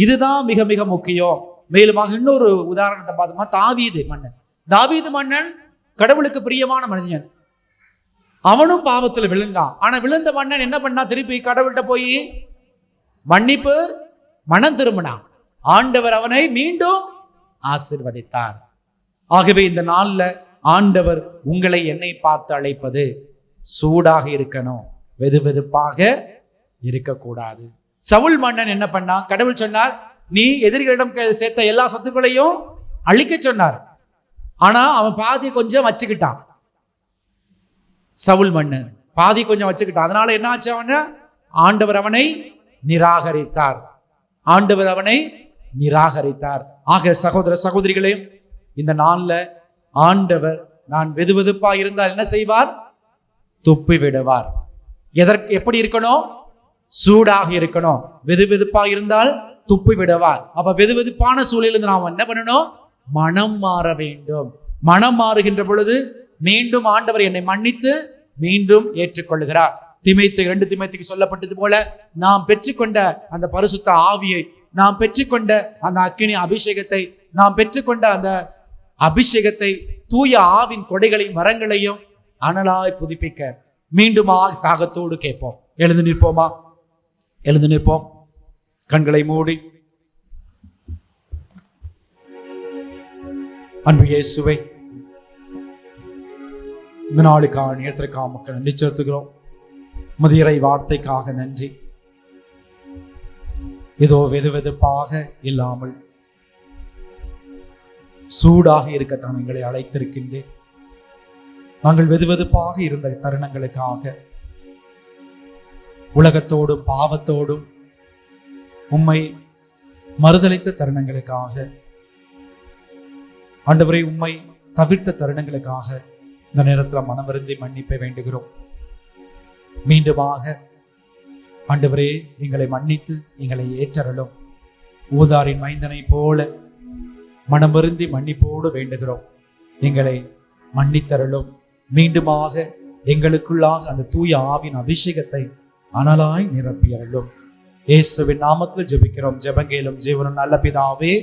இதுதான் மிக மிக முக்கியம். மேலுமாக இன்னொரு உதாரணத்தை பார்த்தோம்னா, தாவீது மன்னன் கடவுளுக்கு பிரியமான மனிதன். அவனும் பாவத்துல விழுந்தான். ஆனா விழுந்த மன்னன் என்ன பண்ணா? திருப்பி கடவுள்கிட்ட போய் மன்னிப்பு மனம் திரும்பினான். ஆண்டவர் அவனை மீண்டும் ஆசீர்வதித்தார். ஆகவே இந்த நாள்ல ஆண்டவர் உங்களை என்னை பார்த்து அழைப்பது, சூடாக இருக்கணும், வெது வெதுப்பாக இருக்கக்கூடாது. சவுல் மன்னன் என்ன பண்ணா? கடவுள் சொன்னார், நீ எதிரிகளிடம் சேர்த்த எல்லா சொத்துக்களையும் அழிக்க சொன்னார். ஆனா அவன் பாதி கொஞ்சம் வச்சுக்கிட்டான். சவுல் மன்னன் பாதி கொஞ்சம் வச்சுக்கிட்டான். அதனால என்ன ஆச்சு? ஆண்டவர் அவனை நிராகரித்தார். ஆண்டவர் அவனை நிராகரித்தார். ஆக சகோதர சகோதரிகளே, இந்த நாள்ல ஆண்டவர் நான் வெதுவெதுப்பா இருந்தால் என்ன செய்வார்? துப்பி விடுவார். எப்படி இருக்கணும்? சூடாக இருக்கணும். வெதுவெதுப்பா இருந்தால் துப்பி விடுவார். அப்ப வெதுவெதுப்பான சூழலில் நாம் என்ன பண்ணணும்? மனம் மாற வேண்டும். மனம் மாறுகின்ற பொழுது மீண்டும் ஆண்டவர் என்னை மன்னித்து மீண்டும் ஏற்றுக்கொள்கிறார். 2 தீமோத்தேயுக்கு சொல்லப்பட்டது போல நாம் பெற்றுக்கொண்ட அந்த பரிசுத்த ஆவியை, நாம் பெற்றுக்கொண்ட அந்த அக்கினி அபிஷேகத்தை, நாம் பெற்றுக்கொண்ட அந்த அபிஷேகத்தை, தூய ஆவின் கொடைகளையும் வரங்களையும் அனலாய் புதுப்பிக்க மீண்டும் தாகத்தோடு கேட்போம். எழுந்து நிற்போமா? எழுந்து நிற்போம். கண்களை மூடி. அன்பு இயேசுவே, இந்த நாளுக்காக நேரத்திற்காக மக்கள் நன்றி செலுத்துகிறோம். முதியரை வார்த்தைக்காக நன்றி. ஏதோ வெதுவெதுப்பாக இல்லாமல் சூடாக இருக்கத்தான் எங்களை அழைத்திருக்கின்றேன். நாங்கள் வெதுவெதுப்பாக இருந்த தருணங்களுக்காக, உலகத்தோடும் பாவத்தோடும் உம்மை மறுதலித்த தருணங்களுக்காக, ஆண்டவரை உம்மை தவிர்த்த தருணங்களுக்காக இந்த நேரத்தில் மனவருந்தி மன்னிப்பை வேண்டுகிறோம். மீண்டுமாக ஆண்டவரே எங்களை மன்னித்து எங்களை ஏற்றருளும். ஊதாரின் மைந்தனை போல மனம் வருந்தி மன்னிப்போடு வேண்டுகிறோம். எங்களை மன்னித்தருளும். மீண்டுமாக எங்களுக்குள்ளாக அந்த தூய ஆவின் அபிஷேகத்தை அனலாய் நிரப்பியருளும். இயேசுவின் நாமத்தில் ஜெபிக்கிறோம். ஜெபங்கேலும் ஜீவனும் நல்ல பிதாவே.